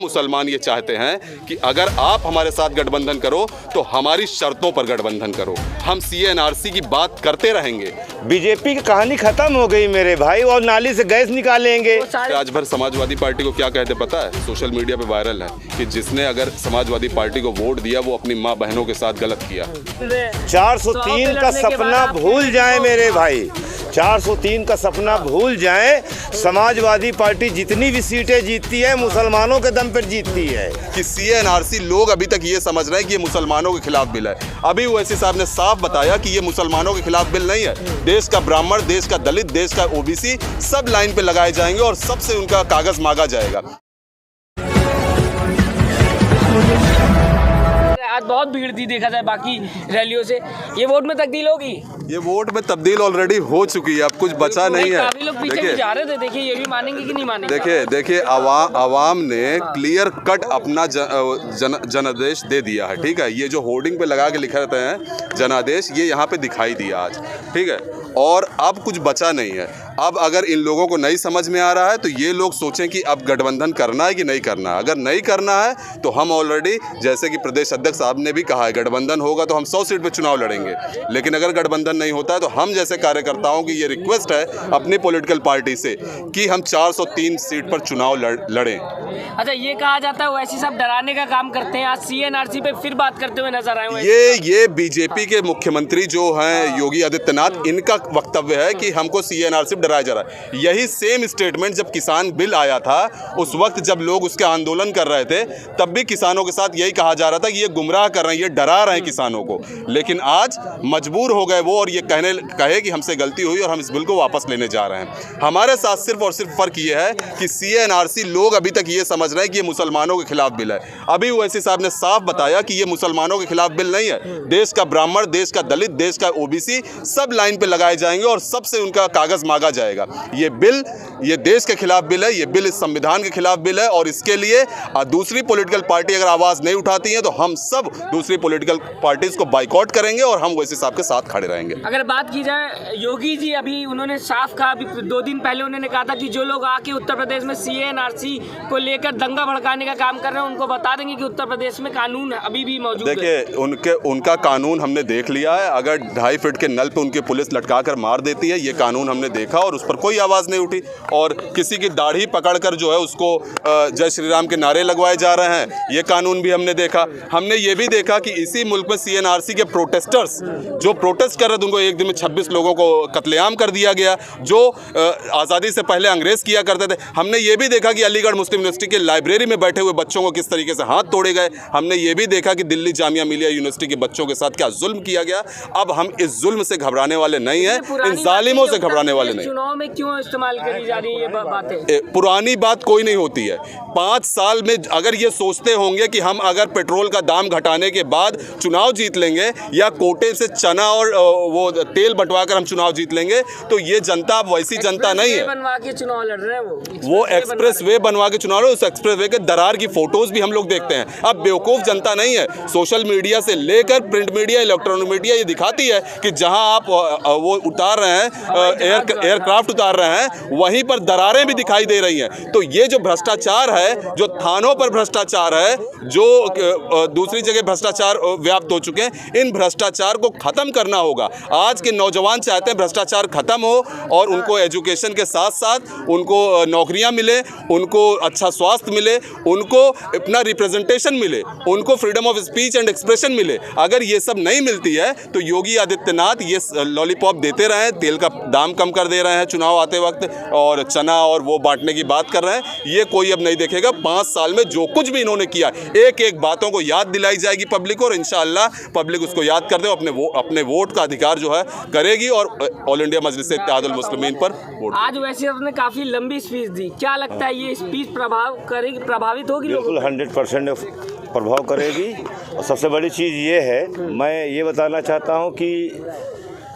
मुसलमान ये चाहते हैं कि अगर आप हमारे साथ गठबंधन करो तो हमारी शर्तों पर गठबंधन करो। हम सीएनआरसी की बात करते रहेंगे। बीजेपी की कहानी खत्म हो गई मेरे भाई, और नाली से गैस निकालेंगे। आज भर समाजवादी पार्टी को क्या कहते पता है? सोशल मीडिया पे वायरल है कि जिसने अगर समाजवादी पार्टी को वोट दिया वो अपनी माँ बहनों के साथ गलत किया। 403 का सपना भूल जाए मेरे भाई, 403 का सपना भूल जाए। समाजवादी पार्टी जितनी भी सीटें जीतती है मुसलमानों के दम पर जीतती है। कि सीएनआरसी लोग अभी तक ये समझ रहे हैं कि ये मुसलमानों के खिलाफ बिल है। अभी ओवैसी साहब ने साफ बताया कि ये मुसलमानों के खिलाफ बिल नहीं है। देश का ब्राह्मण, देश का दलित, देश का ओबीसी सब लाइन पे लगाए जाएंगे और सबसे उनका कागज मांगा जाएगा। आज बहुत भीड़ थी देखा जाए बाकी रैलियों से। ये वोट में तब्दील होगी? ये वोट में तब्दील ऑलरेडी हो चुकी है, अब कुछ बचा नहीं है। काफी लोग पीछे भी जा रहे थे, देखिए ये भी मानेंगे कि नहीं मानेंगे? देखिए आवाम ने क्लियर कट अपना जनादेश दे दिया है। ठीक है, ये जो होर्डिंग पे लगा के लिखा रहते हैं जनादेश, ये यहाँ पे दिखाई दिया आज। ठीक है, और अब कुछ बचा नहीं है। अब अगर इन लोगों को नहीं समझ में आ रहा है तो ये लोग सोचें कि अब गठबंधन करना है कि नहीं करना है। अगर नहीं करना है तो हम ऑलरेडी, जैसे कि प्रदेश अध्यक्ष साहब ने भी कहा है, गठबंधन होगा तो हम 100 सीट पे चुनाव लड़ेंगे। लेकिन अगर गठबंधन नहीं होता है तो हम जैसे कार्यकर्ताओं की ये रिक्वेस्ट है अपनी पॉलिटिकल पार्टी से कि हम 403 सीट पर चुनाव लड़ें। अच्छा, ये कहा जाता है ओवैसी साहब डराने का काम करते हैं, आज सीएनआरसी पे फिर बात करते हुए नजर आए। ये बीजेपी के मुख्यमंत्री जो हैं योगी आदित्यनाथ, इनका वक्तव्य है कि हमको सीएनआरसी डराया जा रहा है। यही सेम स्टेटमेंट जब किसान बिल आया था, उस वक्त जब लोग उसके आंदोलन कर रहे थे, तब भी किसानों के साथ यही कहा जा रहा था कि ये गुमराह कर रहे हैं, ये डरा रहे हैं किसानों को। लेकिन आज मजबूर हो गए वो और ये कहे कि हमसे गलती हुई और हम इस बिल को वापस लेने जा रहे हैं। हमारे साथ सिर्फ और सिर्फ फर्क ये है कि सीएनआरसी लोग अभी तक ये समझ रहे हैं कि ये मुसलमानों के खिलाफ बिल है। अभी ओवैसी साहब ने साफ बताया कि ये मुसलमानों के खिलाफ बिल नहीं है। देश का ब्राह्मण, देश का दलित, देश का ओबीसी सब लाइन पे लगाए जाएंगे और सबसे उनका कागज मांगा जाएगा। ये बिल, ये देश के खिलाफ बिल है, ये बिल इस संविधान के खिलाफ बिल है। और इसके लिए दूसरी पॉलिटिकल पार्टी अगर आवाज नहीं उठाती है तो हम सब दूसरी पॉलिटिकल पार्टीज को बाइकआउट करेंगे और हम ओवैसी साहब के साथ खड़े रहेंगे। अगर बात की जाए योगी जी, अभी उन्होंने साफ कहा, अभी 2 दिन पहले उन्होंने कहा था कि जो लोग आके उत्तर प्रदेश में सीएनआरसी को लेकर दंगा भड़काने का काम कर रहे हैं उनको बता देंगे कि उत्तर प्रदेश में कानून अभी भी मौजूद है। देखिए उनका कानून हमने देख लिया है। अगर 2.5 फीट के नल पे उनकी पुलिस लटका कर मार देती है, ये कानून हमने देखा और उस पर कोई आवाज़ नहीं उठी। और किसी की दाढ़ी पकड़कर जो है उसको जय श्री राम के नारे लगवाए जा रहे हैं, ये कानून भी हमने देखा। हमने ये भी देखा कि इसी मुल्क में सीएनआरसी के प्रोटेस्टर्स जो प्रोटेस्ट कर रहे थे उनको एक दिन में 26 लोगों को कत्लेआम कर दिया गया, जो आज़ादी से पहले अंग्रेज़ किया करते थे। हमने ये भी देखा कि अलीगढ़ मुस्लिम यूनिवर्सिटी के लाइब्रेरी में बैठे हुए बच्चों को किस तरीके से हाथ तोड़े गए। हमने ये भी देखा कि दिल्ली जामिया मिलिया यूनिवर्सिटी के बच्चों के साथ क्या जुल्म किया गया। अब हम इस जुल्म से घबराने वाले नहीं हैं, इन जालिमों से घबराने वाले नहीं। चुनाव में क्यों इस्तेमाल करी जा रही है ये बातें? पुरानी बात कोई नहीं होती है। 5 साल में अगर ये सोचते होंगे कि हम अगर पेट्रोल का दाम घटाने के बाद चुनाव जीत लेंगे या कोटे से चना और वो तेल बंटवा कर हम चुनाव जीत लेंगे, तो ये जनता अब वैसी जनता नहीं है। बनवा के चुनाव लड़ रहे हैं वो एक्सप्रेस वे बनवा के चुनाव लड़ रहे हैं। उस एक्सप्रेस वे के दरार की फोटोज भी हम लोग देखते हैं। अब बेवकूफ़ जनता नहीं है। सोशल मीडिया से लेकर प्रिंट मीडिया, इलेक्ट्रॉनिक मीडिया ये दिखाती है कि जहां आप वो उतार रहे हैं, एयरक्राफ्ट उतार रहे हैं, वहीं पर दरारें भी दिखाई दे रही हैं। तो ये जो भ्रष्टाचार है, जो थानों पर भ्रष्टाचार है, जो दूसरी जगह भ्रष्टाचार व्याप्त हो चुके हैं, इन भ्रष्टाचार को खत्म करना होगा। आज के नौजवान चाहते हैं भ्रष्टाचार खत्म हो और उनको एजुकेशन के साथ साथ उनको नौकरियां मिले, उनको अच्छा स्वास्थ्य मिले, उनको अपना रिप्रेजेंटेशन मिले, उनको freedom of speech and expression मिले। अगर ये सब नहीं मिलती है तो योगी आदित्यनाथ ये लॉलीपॉप देते रहे, तेल का दाम कम कर दे रहे हैं चुनाव आते वक्त, और चना और वो बांटने की बात कर रहे हैं, ये कोई अब नहीं देखेगा। 5 साल में जो कुछ भी इन्होंने किया, एक एक बातों को याद दिलाई जाएगी पब्लिक को, और इंशाअल्लाह पब्लिक उसको याद कर दे, अपने वोट का अधिकार जो है करेगी और ऑल इंडिया मजलिस इत्तेहादुल मुस्लिमीन पर वोट। आज वैसे आपने काफी लंबी स्पीच दी, क्या लगता है ये स्पीच प्रभावित होगी? बिल्कुल 100% प्रभाव करेगी। और सबसे बड़ी चीज़ ये है, मैं ये बताना चाहता हूँ कि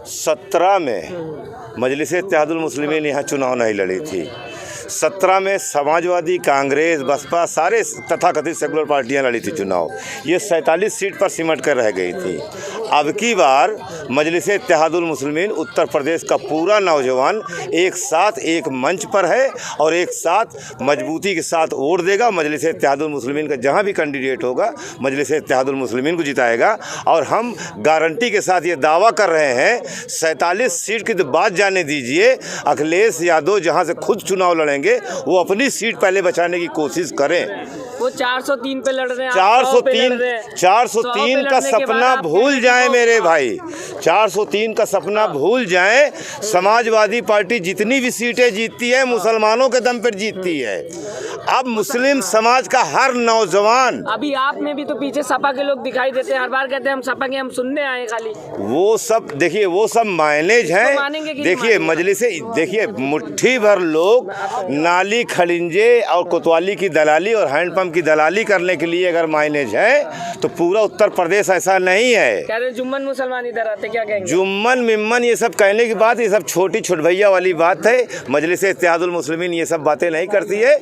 17 में मजलिस इत्तेहादुल मुस्लिमीन यहाँ चुनाव नहीं लड़ी थी। 17 में समाजवादी, कांग्रेस, बसपा, सारे तथाकथित सेकुलर पार्टियां लड़ी थी चुनाव। ये 47 सीट पर सिमट कर रह गई थी। अब की बार मजलिस इत्तेहादुल मुस्लिमीन उत्तर प्रदेश का पूरा नौजवान एक साथ एक मंच पर है और एक साथ मजबूती के साथ वोट देगा। मजलिस इत्तेहादुल मुस्लिमीन का जहां भी कैंडिडेट होगा मजलिस इत्तेहादुल मुस्लिमीन को जिताएगा। और हम गारंटी के साथ ये दावा कर रहे हैं 47 सीट की तो बात जाने दीजिए, अखिलेश यादव जहां से खुद चुनाव लड़ेंगे वो अपनी सीट पहले बचाने की कोशिश करें। वो 403 पे लड़ रहे हैं, 403 का सपना भूल जाएं मेरे भाई, 403 का सपना भूल जाएं। समाजवादी पार्टी जितनी भी सीटें जीतती है मुसलमानों के दम पर जीतती है। अब मुस्लिम समाज का हर नौजवान, अभी आप में भी तो पीछे सपा के लोग दिखाई देते हैं, हर बार कहते हैं हम सपा के, हम सुनने आए खाली। वो सब देखिए, वो सब माइनेज हैं। मानेंगे कि नहीं देखिए मानेंगे? मजलिस से देखिए मुट्ठी भर लोग नाली खड़िंजे और कोतवाली की दलाली और हैंडपंप की दलाली करने के लिए अगर माइनेज है तो पूरा उत्तर प्रदेश ऐसा नहीं है। कह रहे जुम्मन मुसलमान इधर आते, क्या कहेंगे? जुम्मन मिम्मन ये सब कहने की बात, ये सब छोटी छुटभैया वाली बात है। मजलिस इत्तेहादुल मुस्लिमीन ये सब बातें नहीं करती है।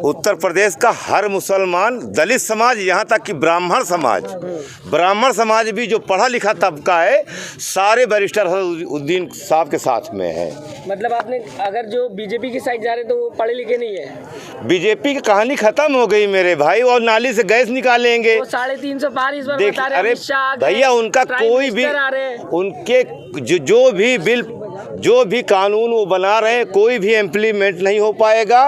उत्तर प्रदेश का हर मुसलमान, दलित समाज, यहाँ तक कि ब्राह्मण समाज भी जो पढ़ा लिखा तबका है, सारे बैरिस्टर असदुद्दीन साहब के साथ में है। मतलब आपने अगर जो बीजेपी की साइड जा रहे तो वो पढ़े लिखे नहीं है। बीजेपी की कहानी खत्म हो गई मेरे भाई, और नाली से गैस निकालेंगे। वो 350 पार इस बार देख, बता रहे हैं, अरे अमित शाह आ गए, भैया उनका प्राइम कोई भी मिनिस्टर आ रहे हैं। उनके जो भी बिल, जो भी कानून वो बना रहे हैं, कोई भी इम्प्लीमेंट नहीं हो पाएगा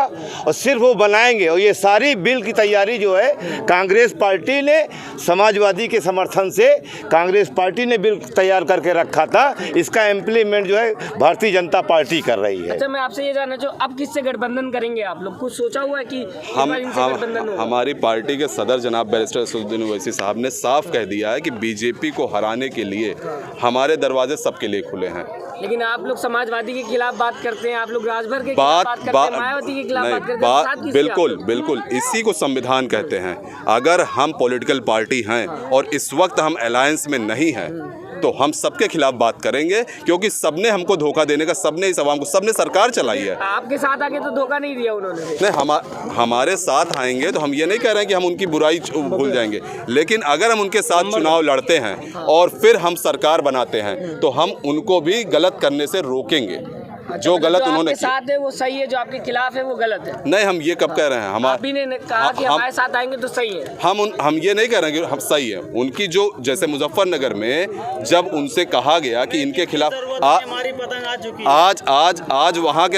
और सिर्फ वो बनाएंगे। और ये सारी बिल की तैयारी जो है कांग्रेस पार्टी ने, समाजवादी के समर्थन से कांग्रेस पार्टी ने बिल तैयार करके रखा था। इसका इम्प्लीमेंट जो है भारतीय जनता पार्टी कर रही है। अच्छा, मैं आपसे ये जानना चाहूँ, अब किससे गठबंधन करेंगे आप लोग? कुछ सोचा हुआ है कि इस बार इनसे गठबंधन होगा? हमारी पार्टी के सदर जनाब बैरिस्टर असदुद्दीन ओवैसी साहब ने साफ कह दिया है कि बीजेपी को हराने के लिए हमारे दरवाजे सबके लिए खुले हैं। लेकिन आप लोग समाजवादी के खिलाफ बात करते हैं, आप लोग राजभर के खिलाफ बात करते हैं, मायावती के खिलाफ बात करते हैं, साथ किसकी बिल्कुल आप? बिल्कुल इसी को संविधान कहते हैं। अगर हम पॉलिटिकल पार्टी हैं और इस वक्त हम अलायंस में नहीं हैं तो हम सबके खिलाफ बात करेंगे, क्योंकि सबने हमको धोखा देने का, सबने इस आवाम को, सबने सरकार चलाई है। आपके साथ आके तो धोखा नहीं दिया उन्होंने। नहीं, हमारे साथ आएंगे तो हम ये नहीं कह रहे हैं कि हम उनकी बुराई भूल जाएंगे, लेकिन अगर हम उनके साथ चुनाव लड़ते हैं और फिर हम सरकार बनाते हैं तो हम उनको भी गलत करने से रोकेंगे। जो गलत उन्होंने आपके साथ है वो सही है, जो आपके खिलाफ है वो गलत है। नहीं, हम ये कब कह रहे हैं? आप ही ने कहा कि हमारे साथ आएंगे तो सही है। हम ये नहीं कह रहे हैं कि हम सही है। उनकी जो, जैसे मुजफ्फरनगर में जब उनसे कहा गया कि इनके खिलाफ आज वहाँ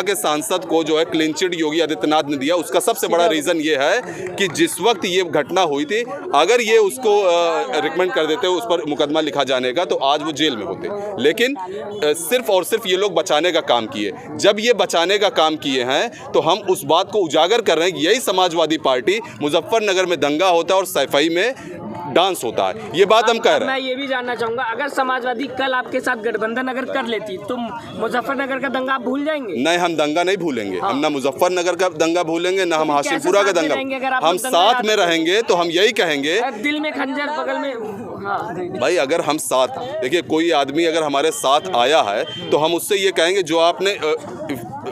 के सांसद को जो है क्लीन चिट योगी आदित्यनाथ ने दिया। उसका सबसे बड़ा रीज़न ये है कि जिस वक्त ये घटना हुई थी, अगर ये उसको रिकमेंड कर देते, उस पर मुकदमा लिखा जाने का, तो आज वो जेल में होते। लेकिन सिर्फ और सिर्फ ये लोग बचाने का काम किए। जब ये बचाने का काम किए हैं तो हम उस बात को उजागर कर रहे हैं कि यही समाजवादी पार्टी, मुजफ्फरनगर में दंगा होता है और सैफई में डांस होता है, ये बात हम कह रहे हैं। मैं ये भी जानना चाहूँगा, अगर समाजवादी कल आपके साथ गठबंधन अगर कर लेती तो मुजफ्फरनगर का दंगा आप भूल जाएंगे? नहीं, हम दंगा नहीं भूलेंगे। हम ना मुजफ्फरनगर का दंगा भूलेंगे, ना हम हाशिमपुरा का दंगा। हम साथ में रहेंगे तो हम यही कहेंगे, दिल में खंजर बगल में। भाई अगर हम साथ, देखिए कोई आदमी अगर हमारे साथ आया है तो हम उससे ये कहेंगे जो आपने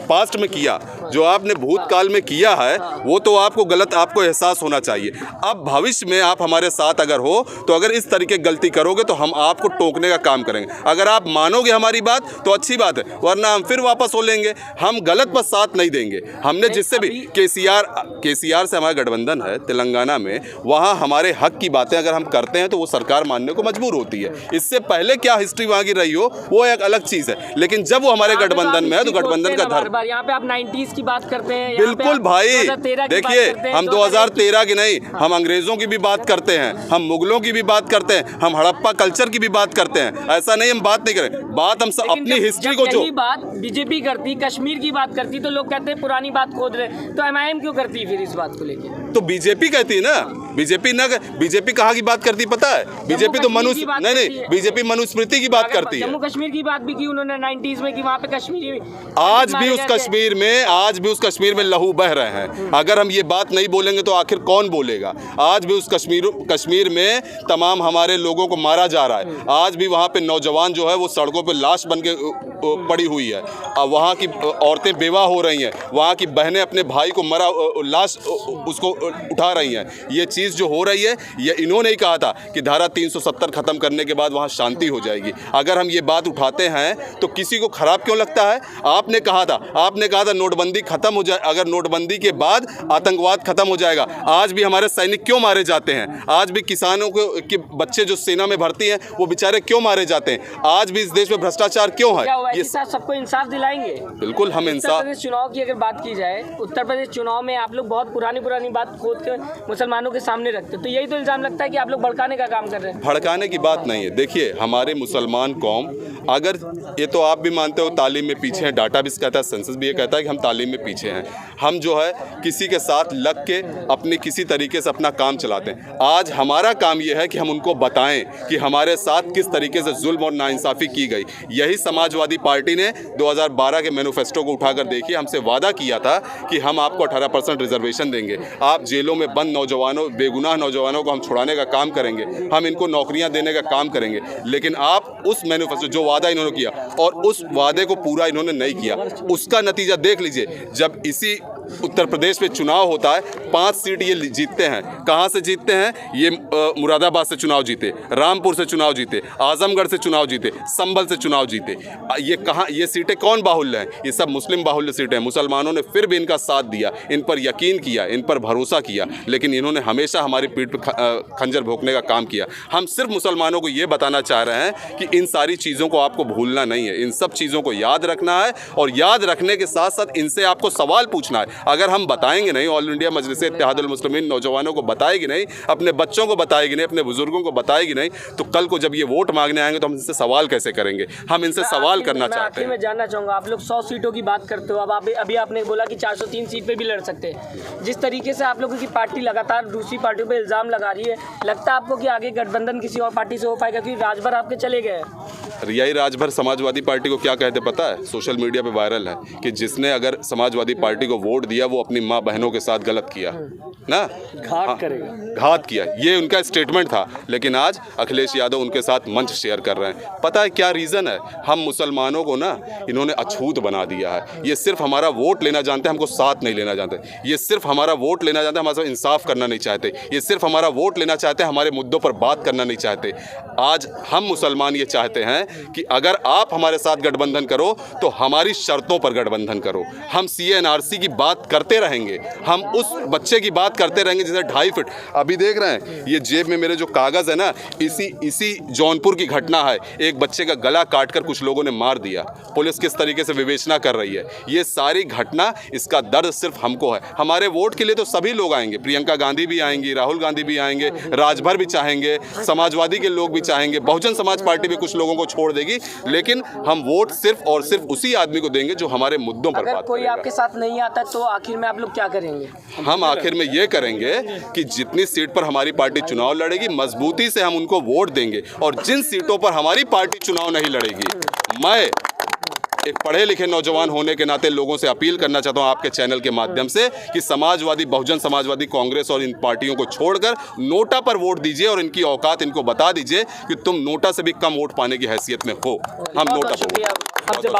पास्ट में किया, जो आपने भूतकाल में किया है, वो तो आपको गलत, आपको एहसास होना चाहिए। अब भविष्य में आप हमारे साथ अगर हो तो अगर इस तरीके की गलती करोगे तो हम आपको टोकने का काम करेंगे। अगर आप मानोगे हमारी बात तो अच्छी बात है, वरना हम फिर वापस हो लेंगे। हम गलत पर साथ नहीं देंगे। हमने जिससे भी केसीआर से हमारा गठबंधन है तेलंगाना में, वहाँ हमारे हक की बातें अगर हम करते हैं तो वो सरकार मानने को मजबूर होती है। इससे पहले क्या हिस्ट्री वहाँ की रही हो वो एक अलग चीज़ है, लेकिन जब वो हमारे गठबंधन में है तो गठबंधन का धर्म। यहाँ पे आप 90s की बात करते हैं। बिल्कुल भाई, देखिए हम 2013 की नहीं, हम अंग्रेजों की भी बात करते हैं, हम मुगलों की भी बात करते हैं, हम हड़प्पा कल्चर की भी बात करते हैं। ऐसा नहीं हम बात नहीं करें, बात हम सब अपनी हिस्ट्री को, जो बात बीजेपी करती, कश्मीर की बात करती तो लोग कहते हैं पुरानी बात खोद रहे, तो एमआईएम क्यों करती है फिर इस बात को लेकर? तो बीजेपी कहती है ना, बीजेपी कहाँ की बात करती पता है? बीजेपी तो नहीं, बीजेपी मनुस्मृति की बात करती है। जम्मू कश्मीर की बात भी की उन्होंने 90s में कि वहाँ पे कश्मीरी आज भी उस कश्मीर में लहू बह रहे हैं। अगर हम ये बात नहीं बोलेंगे तो आखिर कौन बोलेगा? आज भी उस कश्मीर में तमाम हमारे लोगों को मारा जा रहा है। आज भी वहाँ पे नौजवान जो है वो सड़कों पे लाश बन के पड़ी हुई है। वहाँ की औरतें बेवा हो रही हैं, वहाँ की बहनें अपने भाई को मरा लाश उसको उठा रही हैं। ये चीज़ चीज़ जो हो रही है, ये इन्होंने ही कहा था कि धारा 370 खत्म करने के बाद वहाँ शांति हो जाएगी। अगर हम ये बात उठाते हैं तो किसी को खराब क्यों लगता है? आपने कहा था नोटबंदी खत्म हो जाए, अगर नोटबंदी के बाद आतंकवाद खत्म हो जाएगा। आज भी हमारे सैनिक क्यों मारे जाते हैं? आज भी किसानों के बच्चे जो सेना में भर्ती हैं वो बेचारे क्यों मारे जाते हैं? आज भी इस देश में भ्रष्टाचार क्यों है? ये सबको इंसाफ दिलाएंगे? बिल्कुल हम उत्तर इंसाफ। प्रदेश चुनाव की अगर बात की जाए, उत्तर प्रदेश चुनाव में आप लोग बहुत पुरानी बात खोद के मुसलमानों के सामने रखते, तो यही तो इल्जाम लगता है कि आप लोग भड़काने का काम कर रहे हैं। भड़काने की बात नहीं है। देखिए, हमारे मुसलमान कौम, अगर ये तो आप भी मानते हो तालीम में पीछे हैं, डाटा भी कहता है, सेंसस भी ये कहता है कि हम तालीम में पीछे हैं। हम जो है किसी के साथ लग के अपनी किसी तरीके से अपना काम चलाते हैं। आज हमारा काम ये है कि हम उनको बताएं कि हमारे साथ किस तरीके से जुल्म और नाइंसाफ़ी की गई। यही समाजवादी पार्टी ने 2012 के मैनिफेस्टो को उठाकर देखिए, हमसे वादा किया था कि हम आपको 18% रिजर्वेशन देंगे, आप जेलों में बंद नौजवानों, बेगुनाह नौजवानों को हम छुड़ाने का काम करेंगे, हम इनको नौकरियां देने का काम करेंगे। लेकिन आप उस मैनिफेस्टो, जो वादा इन्होंने किया और उस वादे को पूरा इन्होंने नहीं किया, उसका नतीजा देख लीजिए। जब इसी उत्तर प्रदेश में चुनाव होता है, 5 सीट ये जीतते हैं। कहाँ से जीतते हैं? ये मुरादाबाद से चुनाव जीते, रामपुर से चुनाव जीते, आजमगढ़ से चुनाव जीते, संभल से चुनाव जीते। ये कहाँ, ये सीटें कौन बाहुल्य हैं? ये सब मुस्लिम बाहुल्य सीटें हैं। मुसलमानों ने फिर भी इनका साथ दिया, इन पर यकीन किया, इन पर भरोसा किया, लेकिन इन्होंने हमेशा हमारी पीठ पर खंजर भोंकने का काम किया। हम सिर्फ मुसलमानों को ये बताना चाह रहे हैं कि इन सारी चीज़ों को आपको भूलना नहीं है, इन सब चीज़ों को याद रखना है, और याद रखने के साथ साथ इनसे आपको सवाल पूछना है। अगर हम बताएंगे नहीं, ऑल इंडिया मजलिस इत्तेहादुल मुस्लिमीन नौजवानों को बताएगी नहीं, अपने बच्चों को बताएगी नहीं, अपने बुजुर्गों को बताएगी नहीं, तो कल को जब ये वोट मांगने आएंगे तो हम इनसे सवाल कैसे करेंगे? हम इनसे सवाल करना चाहते हैं। मैं जानना चाहूँगा, आप लोग 100 सीटों की बात करते हो, अब अभी आपने बोला कि 403 सीट पे भी लड़ सकते हैं। जिस तरीके से आप लोगों की पार्टी लगातार दूसरी पार्टियों पे इल्ज़ाम लगा रही है, लगता है आपको कि आगे गठबंधन किसी और पार्टी से हो पाएगा? क्योंकि राजभर आपके चले गए हैं। यही राजभर समाजवादी पार्टी को क्या कहते पता है? सोशल मीडिया पे वायरल है कि जिसने अगर समाजवादी पार्टी को वोट दिया वो अपनी माँ बहनों के साथ गलत किया ना, घात करेगा, घात किया, ये उनका स्टेटमेंट था। लेकिन आज अखिलेश यादव उनके साथ मंच शेयर कर रहे हैं। पता है क्या रीज़न है? हम मुसलमानों को ना इन्होंने अछूत बना दिया है। ये सिर्फ हमारा वोट लेना जानते हैं, हमको साथ नहीं लेना जानते। ये सिर्फ हमारा वोट लेना जानते हैं, हमारे साथ इंसाफ करना नहीं चाहते। ये सिर्फ हमारा वोट लेना चाहते हैं, हमारे मुद्दों पर बात करना नहीं चाहते। आज हम मुसलमान ये चाहते हैं कि अगर आप हमारे साथ गठबंधन करो तो हमारी शर्तों पर गठबंधन करो। हम CA/NRC की बात करते रहेंगे, हम उस बच्चे की बात करते रहेंगे जिसे 2.5 फीट, अभी देख रहे हैं ये जेब में मेरे जो कागज़ है ना, इसी जौनपुर की घटना है। एक बच्चे का गला काटकर कुछ लोगों ने मार दिया। पुलिस किस तरीके से विवेचना कर रही है, ये सारी घटना, इसका दर्द सिर्फ हमको है। हमारे वोट के लिए तो सभी लोग आएंगे, प्रियंका गांधी भी आएंगी, राहुल गांधी भी आएंगे, राजभर भी चाहेंगे, समाजवादी के लोग भी चाहेंगे, बहुजन समाज पार्टी भी कुछ लोगों को छोड़ देगी, लेकिन हम वोट सिर्फ और सिर्फ उसी आदमी को देंगे जो हमारे मुद्दों पर बात करेगा। कोई आपके साथ नहीं आता तो आखिर में आप लोग क्या करेंगे? हम आखिर में ये करेंगे कि जितनी सीट पर हमारी पार्टी चुनाव लड़ेगी, मजबूती से हम उनको वोट देंगे, और जिन सीटों पर हमारी पार्टी चुनाव नहीं लड़ेगी, मैं एक पढ़े लिखे नौजवान होने के नाते लोगों से अपील करना चाहता हूं आपके चैनल के माध्यम से कि समाजवादी, बहुजन समाजवादी, कांग्रेस और इन पार्टियों को छोड़कर नोटा पर वोट दीजिए, और इनकी औकात इनको बता दीजिए कि तुम नोटा से भी कम वोट पाने की हैसियत में हो। हम नोटा पर